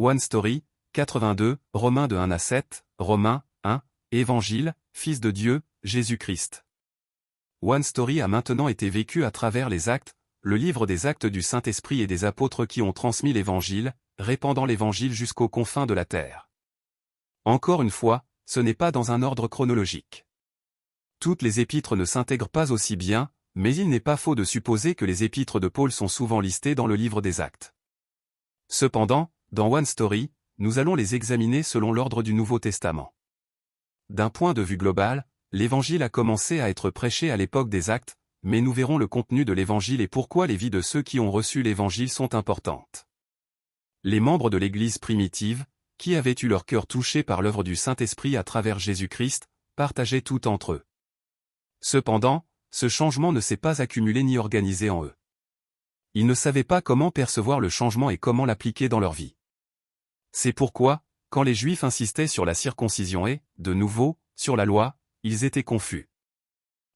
One Story, 82, Romains de 1 à 7, Romains, 1, Évangile, Fils de Dieu, Jésus-Christ. One Story a maintenant été vécu à travers les actes, le livre des actes du Saint-Esprit et des apôtres qui ont transmis l'Évangile, répandant l'Évangile jusqu'aux confins de la terre. Encore une fois, ce n'est pas dans un ordre chronologique. Toutes les épîtres ne s'intègrent pas aussi bien, mais il n'est pas faux de supposer que les épîtres de Paul sont souvent listées dans le livre des actes. Cependant, dans One Story, nous allons les examiner selon l'ordre du Nouveau Testament. D'un point de vue global, l'Évangile a commencé à être prêché à l'époque des actes, mais nous verrons le contenu de l'Évangile et pourquoi les vies de ceux qui ont reçu l'Évangile sont importantes. Les membres de l'Église primitive, qui avaient eu leur cœur touché par l'œuvre du Saint-Esprit à travers Jésus-Christ, partageaient tout entre eux. Cependant, ce changement ne s'est pas accumulé ni organisé en eux. Ils ne savaient pas comment percevoir le changement et comment l'appliquer dans leur vie. C'est pourquoi, quand les Juifs insistaient sur la circoncision et, de nouveau, sur la loi, ils étaient confus.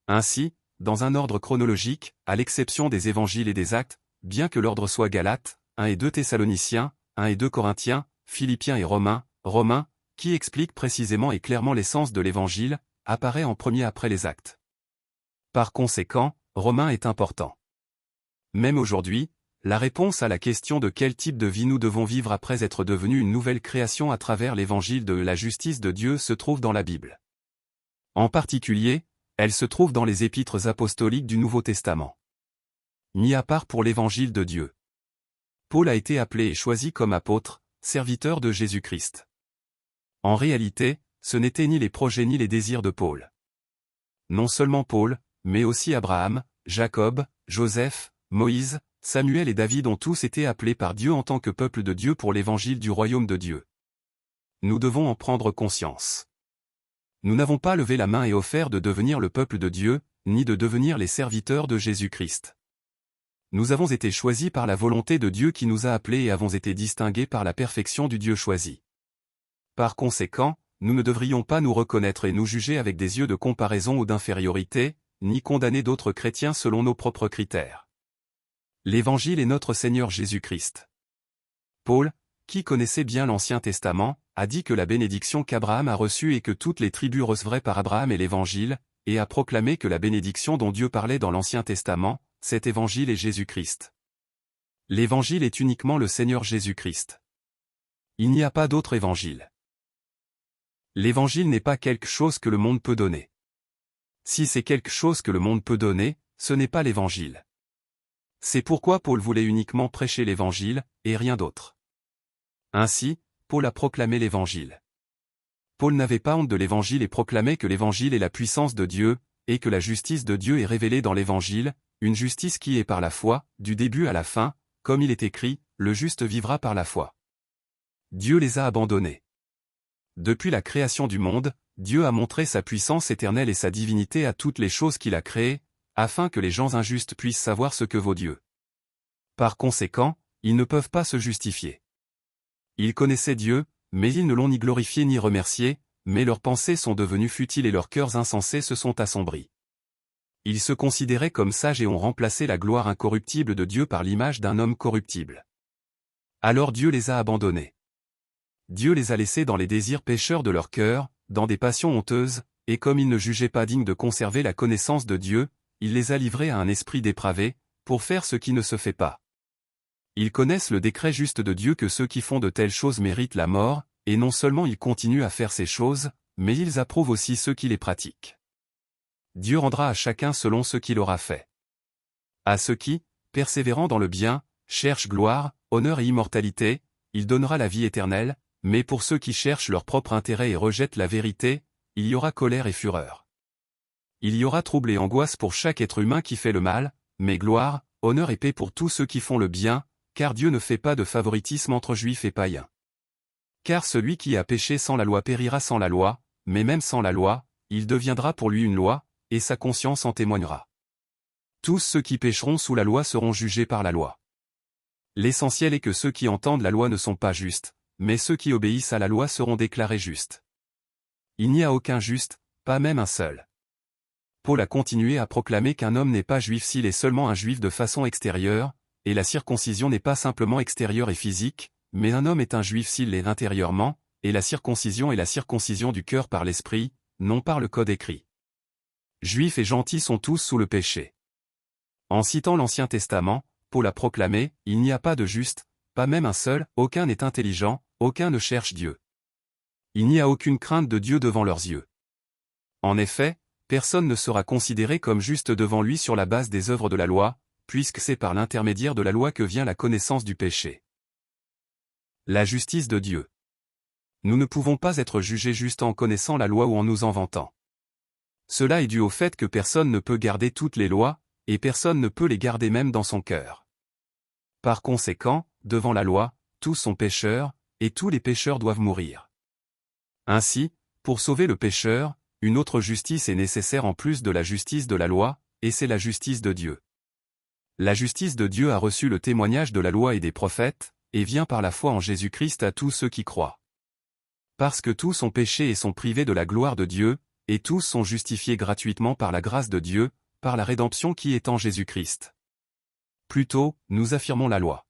Ainsi, dans un ordre chronologique, à l'exception des évangiles et des actes, bien que l'ordre soit Galates, 1 et 2 Thessaloniciens, 1 et 2 Corinthiens, Philippiens et Romains, qui explique précisément et clairement l'essence de l'évangile, apparaît en premier après les actes. Par conséquent, Romains est important. Même aujourd'hui, la réponse à la question de quel type de vie nous devons vivre après être devenus une nouvelle création à travers l'évangile de la justice de Dieu se trouve dans la Bible. En particulier, elle se trouve dans les épîtres apostoliques du Nouveau Testament. Mis à part pour l'évangile de Dieu. Paul a été appelé et choisi comme apôtre, serviteur de Jésus-Christ. En réalité, ce n'étaient ni les projets ni les désirs de Paul. Non seulement Paul, mais aussi Abraham, Jacob, Joseph, Moïse, Samuel et David ont tous été appelés par Dieu en tant que peuple de Dieu pour l'évangile du royaume de Dieu. Nous devons en prendre conscience. Nous n'avons pas levé la main et offert de devenir le peuple de Dieu, ni de devenir les serviteurs de Jésus-Christ. Nous avons été choisis par la volonté de Dieu qui nous a appelés et avons été distingués par la perfection du Dieu choisi. Par conséquent, nous ne devrions pas nous reconnaître et nous juger avec des yeux de comparaison ou d'infériorité, ni condamner d'autres chrétiens selon nos propres critères. L'Évangile est notre Seigneur Jésus-Christ. Paul, qui connaissait bien l'Ancien Testament, a dit que la bénédiction qu'Abraham a reçue et que toutes les tribus recevraient par Abraham est l'Évangile, et a proclamé que la bénédiction dont Dieu parlait dans l'Ancien Testament, cet Évangile est Jésus-Christ. L'Évangile est uniquement le Seigneur Jésus-Christ. Il n'y a pas d'autre Évangile. L'Évangile n'est pas quelque chose que le monde peut donner. Si c'est quelque chose que le monde peut donner, ce n'est pas l'Évangile. C'est pourquoi Paul voulait uniquement prêcher l'Évangile, et rien d'autre. Ainsi, Paul a proclamé l'Évangile. Paul n'avait pas honte de l'Évangile et proclamait que l'Évangile est la puissance de Dieu, et que la justice de Dieu est révélée dans l'Évangile, une justice qui est par la foi, du début à la fin, comme il est écrit, le juste vivra par la foi. Dieu les a abandonnés. Depuis la création du monde, Dieu a montré sa puissance éternelle et sa divinité à toutes les choses qu'il a créées, afin que les gens injustes puissent savoir ce que vaut Dieu. Par conséquent, ils ne peuvent pas se justifier. Ils connaissaient Dieu, mais ils ne l'ont ni glorifié ni remercié, mais leurs pensées sont devenues futiles et leurs cœurs insensés se sont assombris. Ils se considéraient comme sages et ont remplacé la gloire incorruptible de Dieu par l'image d'un homme corruptible. Alors Dieu les a abandonnés. Dieu les a laissés dans les désirs pécheurs de leur cœur, dans des passions honteuses, et comme ils ne jugeaient pas dignes de conserver la connaissance de Dieu, il les a livrés à un esprit dépravé, pour faire ce qui ne se fait pas. Ils connaissent le décret juste de Dieu que ceux qui font de telles choses méritent la mort, et non seulement ils continuent à faire ces choses, mais ils approuvent aussi ceux qui les pratiquent. Dieu rendra à chacun selon ce qu'il aura fait. À ceux qui, persévérant dans le bien, cherchent gloire, honneur et immortalité, il donnera la vie éternelle, mais pour ceux qui cherchent leur propre intérêt et rejettent la vérité, il y aura colère et fureur. Il y aura trouble et angoisse pour chaque être humain qui fait le mal, mais gloire, honneur et paix pour tous ceux qui font le bien, car Dieu ne fait pas de favoritisme entre juifs et païens. Car celui qui a péché sans la loi périra sans la loi, mais même sans la loi, il deviendra pour lui une loi, et sa conscience en témoignera. Tous ceux qui pécheront sous la loi seront jugés par la loi. L'essentiel est que ceux qui entendent la loi ne sont pas justes, mais ceux qui obéissent à la loi seront déclarés justes. Il n'y a aucun juste, pas même un seul. Paul a continué à proclamer qu'un homme n'est pas juif s'il est seulement un juif de façon extérieure, et la circoncision n'est pas simplement extérieure et physique, mais un homme est un juif s'il l'est intérieurement, et la circoncision est la circoncision du cœur par l'esprit, non par le code écrit. Juifs et gentils sont tous sous le péché. En citant l'Ancien Testament, Paul a proclamé, il n'y a pas de juste, pas même un seul, aucun n'est intelligent, aucun ne cherche Dieu. Il n'y a aucune crainte de Dieu devant leurs yeux. En effet, personne ne sera considéré comme juste devant lui sur la base des œuvres de la loi, puisque c'est par l'intermédiaire de la loi que vient la connaissance du péché. La justice de Dieu. Nous ne pouvons pas être jugés juste en connaissant la loi ou en nous en vantant. Cela est dû au fait que personne ne peut garder toutes les lois, et personne ne peut les garder même dans son cœur. Par conséquent, devant la loi, tous sont pécheurs, et tous les pécheurs doivent mourir. Ainsi, pour sauver le pécheur, une autre justice est nécessaire en plus de la justice de la loi, et c'est la justice de Dieu. La justice de Dieu a reçu le témoignage de la loi et des prophètes, et vient par la foi en Jésus-Christ à tous ceux qui croient. Parce que tous ont péché et sont privés de la gloire de Dieu, et tous sont justifiés gratuitement par la grâce de Dieu, par la rédemption qui est en Jésus-Christ. Plutôt, nous affirmons la loi.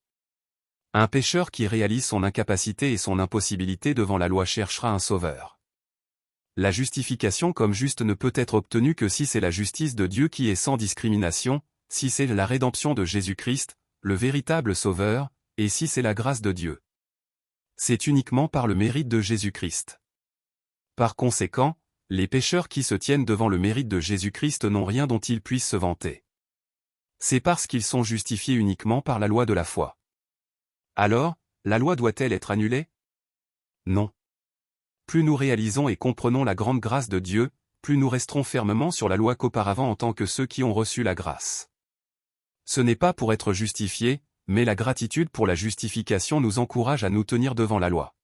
Un pécheur qui réalise son incapacité et son impossibilité devant la loi cherchera un sauveur. La justification comme juste ne peut être obtenue que si c'est la justice de Dieu qui est sans discrimination, si c'est la rédemption de Jésus-Christ, le véritable sauveur, et si c'est la grâce de Dieu. C'est uniquement par le mérite de Jésus-Christ. Par conséquent, les pécheurs qui se tiennent devant le mérite de Jésus-Christ n'ont rien dont ils puissent se vanter. C'est parce qu'ils sont justifiés uniquement par la loi de la foi. Alors, la loi doit-elle être annulée? Non. Plus nous réalisons et comprenons la grande grâce de Dieu, plus nous resterons fermement sur la loi qu'auparavant en tant que ceux qui ont reçu la grâce. Ce n'est pas pour être justifiés, mais la gratitude pour la justification nous encourage à nous tenir devant la loi.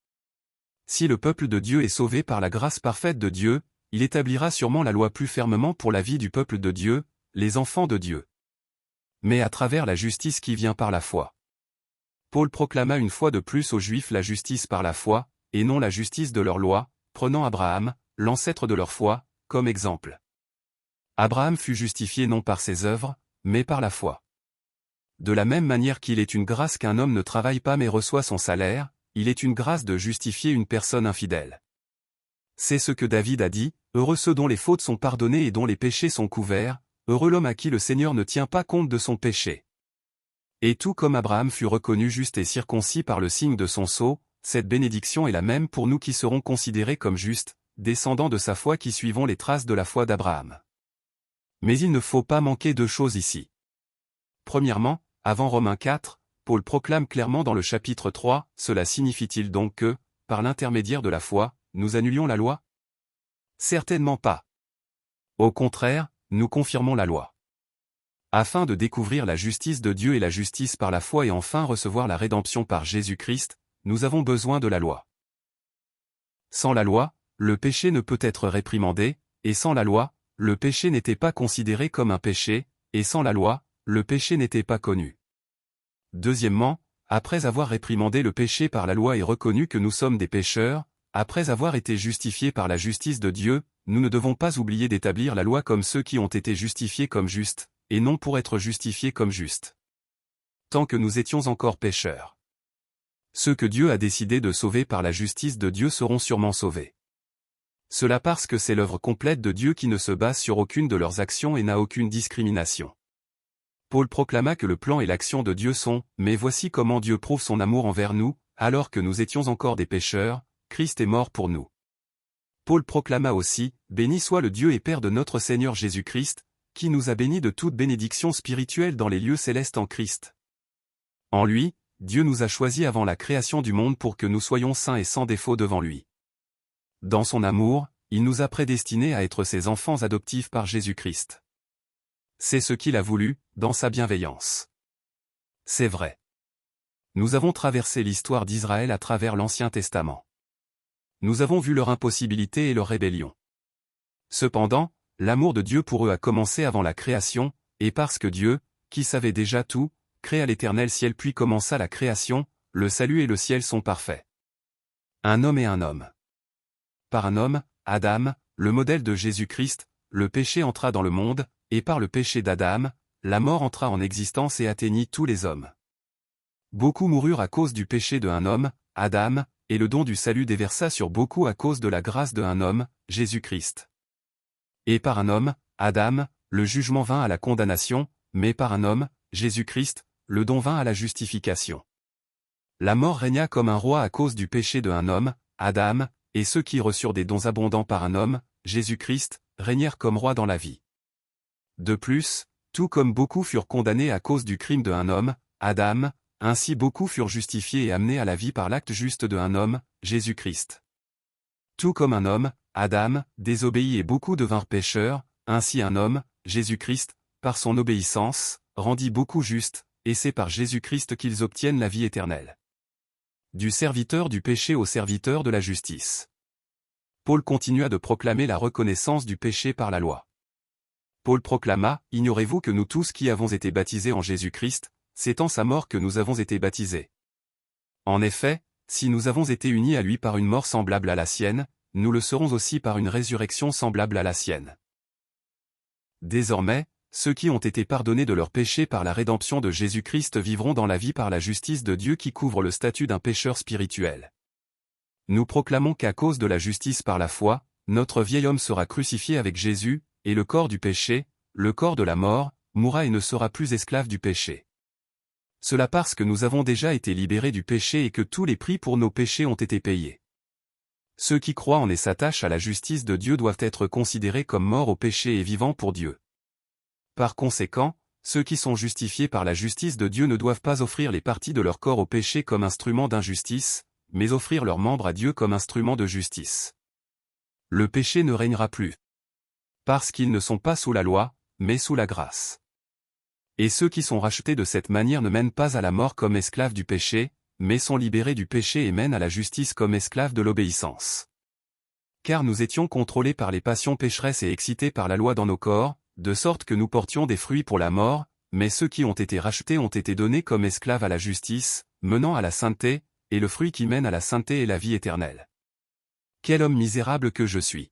Si le peuple de Dieu est sauvé par la grâce parfaite de Dieu, il établira sûrement la loi plus fermement pour la vie du peuple de Dieu, les enfants de Dieu. Mais à travers la justice qui vient par la foi. Paul proclama une fois de plus aux Juifs la justice par la foi, et non la justice de leur loi, prenant Abraham, l'ancêtre de leur foi, comme exemple. Abraham fut justifié non par ses œuvres, mais par la foi. De la même manière qu'il est une grâce qu'un homme ne travaille pas mais reçoit son salaire, il est une grâce de justifier une personne infidèle. C'est ce que David a dit, « Heureux ceux dont les fautes sont pardonnées et dont les péchés sont couverts, heureux l'homme à qui le Seigneur ne tient pas compte de son péché. » Et tout comme Abraham fut reconnu juste et circoncis par le signe de son sceau, cette bénédiction est la même pour nous qui serons considérés comme justes, descendants de sa foi qui suivons les traces de la foi d'Abraham. Mais il ne faut pas manquer deux choses ici. Premièrement, avant Romains 4, Paul proclame clairement dans le chapitre 3, cela signifie-t-il donc que, par l'intermédiaire de la foi, nous annulions la loi? Certainement pas. Au contraire, nous confirmons la loi. Afin de découvrir la justice de Dieu et la justice par la foi et enfin recevoir la rédemption par Jésus-Christ, nous avons besoin de la loi. Sans la loi, le péché ne peut être réprimandé, et sans la loi, le péché n'était pas considéré comme un péché, et sans la loi, le péché n'était pas connu. Deuxièmement, après avoir réprimandé le péché par la loi et reconnu que nous sommes des pécheurs, après avoir été justifiés par la justice de Dieu, nous ne devons pas oublier d'établir la loi comme ceux qui ont été justifiés comme justes, et non pour être justifiés comme justes. Tant que nous étions encore pécheurs. Ceux que Dieu a décidé de sauver par la justice de Dieu seront sûrement sauvés. Cela parce que c'est l'œuvre complète de Dieu qui ne se base sur aucune de leurs actions et n'a aucune discrimination. Paul proclama que le plan et l'action de Dieu sont « Mais voici comment Dieu prouve son amour envers nous, alors que nous étions encore des pécheurs, Christ est mort pour nous. » Paul proclama aussi « Béni soit le Dieu et Père de notre Seigneur Jésus-Christ, qui nous a bénis de toute bénédiction spirituelle dans les lieux célestes en Christ. » En lui, Dieu nous a choisis avant la création du monde pour que nous soyons saints et sans défaut devant lui. Dans son amour, il nous a prédestinés à être ses enfants adoptifs par Jésus-Christ. C'est ce qu'il a voulu, dans sa bienveillance. C'est vrai. Nous avons traversé l'histoire d'Israël à travers l'Ancien Testament. Nous avons vu leur impossibilité et leur rébellion. Cependant, l'amour de Dieu pour eux a commencé avant la création, et parce que Dieu, qui savait déjà tout, créa l'éternel ciel puis commença la création, le salut et le ciel sont parfaits. Un homme et un homme. Par un homme, Adam, le modèle de Jésus-Christ, le péché entra dans le monde, et par le péché d'Adam, la mort entra en existence et atteignit tous les hommes. Beaucoup moururent à cause du péché de un homme, Adam, et le don du salut déversa sur beaucoup à cause de la grâce de un homme, Jésus-Christ. Et par un homme, Adam, le jugement vint à la condamnation, mais par un homme, Jésus-Christ, le don vint à la justification. La mort régna comme un roi à cause du péché de un homme, Adam, et ceux qui reçurent des dons abondants par un homme, Jésus-Christ, régnèrent comme rois dans la vie. De plus, tout comme beaucoup furent condamnés à cause du crime de un homme, Adam, ainsi beaucoup furent justifiés et amenés à la vie par l'acte juste de un homme, Jésus-Christ. Tout comme un homme, Adam, désobéit et beaucoup devinrent pécheurs, ainsi un homme, Jésus-Christ, par son obéissance, rendit beaucoup justes, et c'est par Jésus-Christ qu'ils obtiennent la vie éternelle. Du serviteur du péché au serviteur de la justice. Paul continua de proclamer la reconnaissance du péché par la loi. Paul proclama, « Ignorez-vous que nous tous qui avons été baptisés en Jésus-Christ, c'est en sa mort que nous avons été baptisés. En effet, si nous avons été unis à lui par une mort semblable à la sienne, nous le serons aussi par une résurrection semblable à la sienne. Désormais, ceux qui ont été pardonnés de leurs péchés par la rédemption de Jésus-Christ vivront dans la vie par la justice de Dieu qui couvre le statut d'un pécheur spirituel. Nous proclamons qu'à cause de la justice par la foi, notre vieil homme sera crucifié avec Jésus, et le corps du péché, le corps de la mort, mourra et ne sera plus esclave du péché. Cela parce que nous avons déjà été libérés du péché et que tous les prix pour nos péchés ont été payés. Ceux qui croient en et s'attachent à la justice de Dieu doivent être considérés comme morts au péché et vivants pour Dieu. Par conséquent, ceux qui sont justifiés par la justice de Dieu ne doivent pas offrir les parties de leur corps au péché comme instrument d'injustice, mais offrir leurs membres à Dieu comme instrument de justice. Le péché ne régnera plus. Parce qu'ils ne sont pas sous la loi, mais sous la grâce. Et ceux qui sont rachetés de cette manière ne mènent pas à la mort comme esclaves du péché, mais sont libérés du péché et mènent à la justice comme esclaves de l'obéissance. Car nous étions contrôlés par les passions pécheresses et excités par la loi dans nos corps, de sorte que nous portions des fruits pour la mort, mais ceux qui ont été rachetés ont été donnés comme esclaves à la justice, menant à la sainteté, et le fruit qui mène à la sainteté est la vie éternelle. Quel homme misérable que je suis!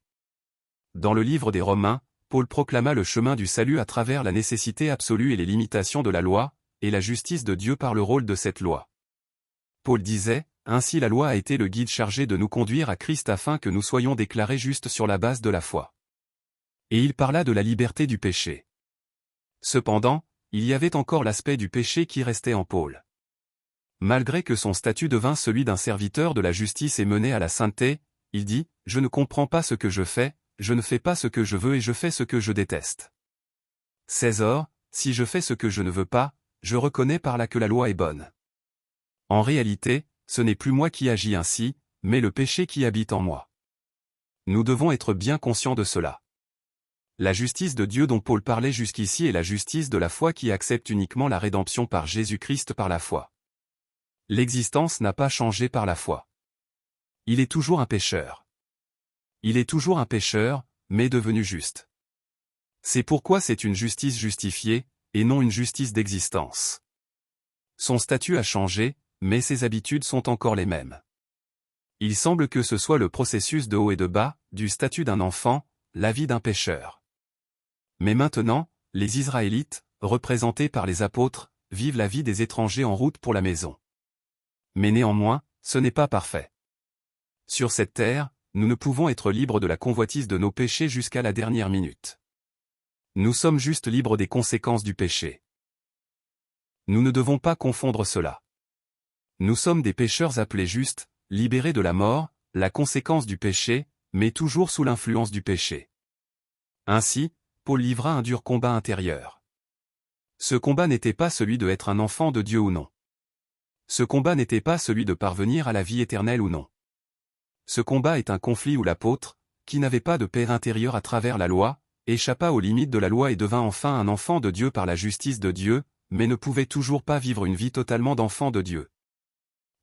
Dans le livre des Romains, Paul proclama le chemin du salut à travers la nécessité absolue et les limitations de la loi, et la justice de Dieu par le rôle de cette loi. Paul disait, « Ainsi la loi a été le guide chargé de nous conduire à Christ afin que nous soyons déclarés justes sur la base de la foi. » Et il parla de la liberté du péché. Cependant, il y avait encore l'aspect du péché qui restait en Paul. Malgré que son statut devint celui d'un serviteur de la justice et mené à la sainteté, il dit, « Je ne comprends pas ce que je fais, je ne fais pas ce que je veux et je fais ce que je déteste. 16 Or, si je fais ce que je ne veux pas, je reconnais par là que la loi est bonne. En réalité, ce n'est plus moi qui agis ainsi, mais le péché qui habite en moi. » Nous devons être bien conscients de cela. La justice de Dieu dont Paul parlait jusqu'ici est la justice de la foi qui accepte uniquement la rédemption par Jésus-Christ par la foi. L'existence n'a pas changé par la foi. Il est toujours un pécheur. Il est toujours un pécheur, mais devenu juste. C'est pourquoi c'est une justice justifiée, et non une justice d'existence. Son statut a changé, mais ses habitudes sont encore les mêmes. Il semble que ce soit le processus de haut et de bas, du statut d'un enfant, la vie d'un pécheur. Mais maintenant, les Israélites, représentés par les apôtres, vivent la vie des étrangers en route pour la maison. Mais néanmoins, ce n'est pas parfait. Sur cette terre, nous ne pouvons être libres de la convoitise de nos péchés jusqu'à la dernière minute. Nous sommes juste libres des conséquences du péché. Nous ne devons pas confondre cela. Nous sommes des pécheurs appelés justes, libérés de la mort, la conséquence du péché, mais toujours sous l'influence du péché. Ainsi, Paul livra un dur combat intérieur. Ce combat n'était pas celui de être un enfant de Dieu ou non. Ce combat n'était pas celui de parvenir à la vie éternelle ou non. Ce combat est un conflit où l'apôtre, qui n'avait pas de paix intérieure à travers la loi, échappa aux limites de la loi et devint enfin un enfant de Dieu par la justice de Dieu, mais ne pouvait toujours pas vivre une vie totalement d'enfant de Dieu.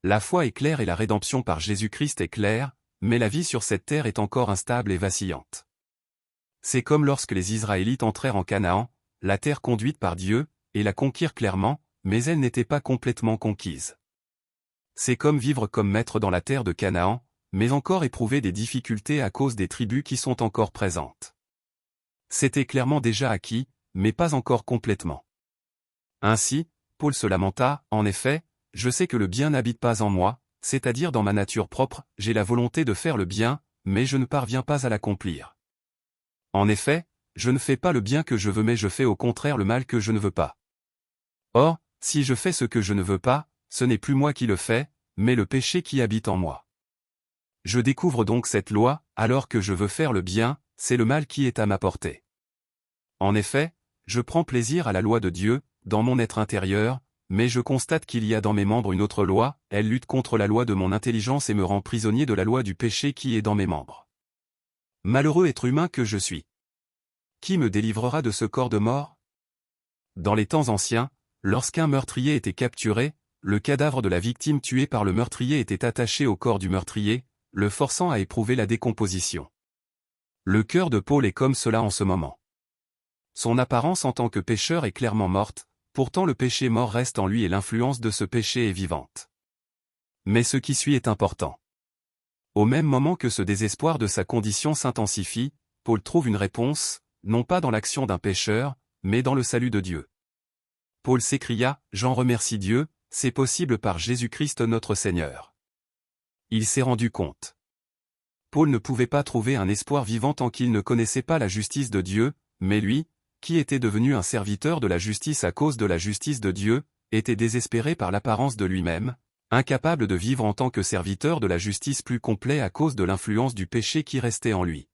La foi est claire et la rédemption par Jésus-Christ est claire, mais la vie sur cette terre est encore instable et vacillante. C'est comme lorsque les Israélites entrèrent en Canaan, la terre conduite par Dieu, et la conquirent clairement, mais elle n'était pas complètement conquise. C'est comme vivre comme maître dans la terre de Canaan, mais encore éprouver des difficultés à cause des tribus qui sont encore présentes. C'était clairement déjà acquis, mais pas encore complètement. Ainsi, Paul se lamenta, en effet, je sais que le bien n'habite pas en moi, c'est-à-dire dans ma nature propre, j'ai la volonté de faire le bien, mais je ne parviens pas à l'accomplir. En effet, je ne fais pas le bien que je veux mais je fais au contraire le mal que je ne veux pas. Or, si je fais ce que je ne veux pas, ce n'est plus moi qui le fais, mais le péché qui habite en moi. Je découvre donc cette loi, alors que je veux faire le bien, c'est le mal qui est à ma portée. En effet, je prends plaisir à la loi de Dieu, dans mon être intérieur, mais je constate qu'il y a dans mes membres une autre loi, elle lutte contre la loi de mon intelligence et me rend prisonnier de la loi du péché qui est dans mes membres. Malheureux être humain que je suis. Qui me délivrera de ce corps de mort? Dans les temps anciens, lorsqu'un meurtrier était capturé, le cadavre de la victime tuée par le meurtrier était attaché au corps du meurtrier, le forçant à éprouver la décomposition. Le cœur de Paul est comme cela en ce moment. Son apparence en tant que pécheur est clairement morte, pourtant le péché mort reste en lui et l'influence de ce péché est vivante. Mais ce qui suit est important. Au même moment que ce désespoir de sa condition s'intensifie, Paul trouve une réponse, non pas dans l'action d'un pécheur, mais dans le salut de Dieu. Paul s'écria, « J'en remercie Dieu, c'est possible par Jésus-Christ notre Seigneur. » Il s'est rendu compte. Paul ne pouvait pas trouver un espoir vivant tant qu'il ne connaissait pas la justice de Dieu, mais lui, qui était devenu un serviteur de la justice à cause de la justice de Dieu, était désespéré par l'apparence de lui-même, incapable de vivre en tant que serviteur de la justice plus complet à cause de l'influence du péché qui restait en lui.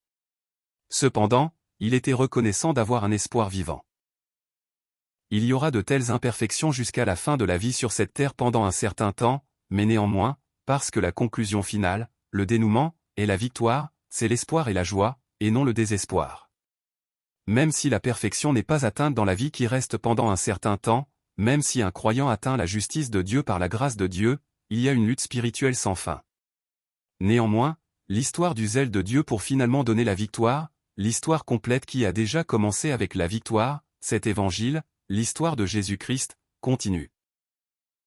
Cependant, il était reconnaissant d'avoir un espoir vivant. Il y aura de telles imperfections jusqu'à la fin de la vie sur cette terre pendant un certain temps, mais néanmoins, parce que la conclusion finale, le dénouement, et la victoire, c'est l'espoir et la joie, et non le désespoir. Même si la perfection n'est pas atteinte dans la vie qui reste pendant un certain temps, même si un croyant atteint la justice de Dieu par la grâce de Dieu, il y a une lutte spirituelle sans fin. Néanmoins, l'histoire du zèle de Dieu pour finalement donner la victoire, l'histoire complète qui a déjà commencé avec la victoire, cet évangile, l'histoire de Jésus-Christ, continue.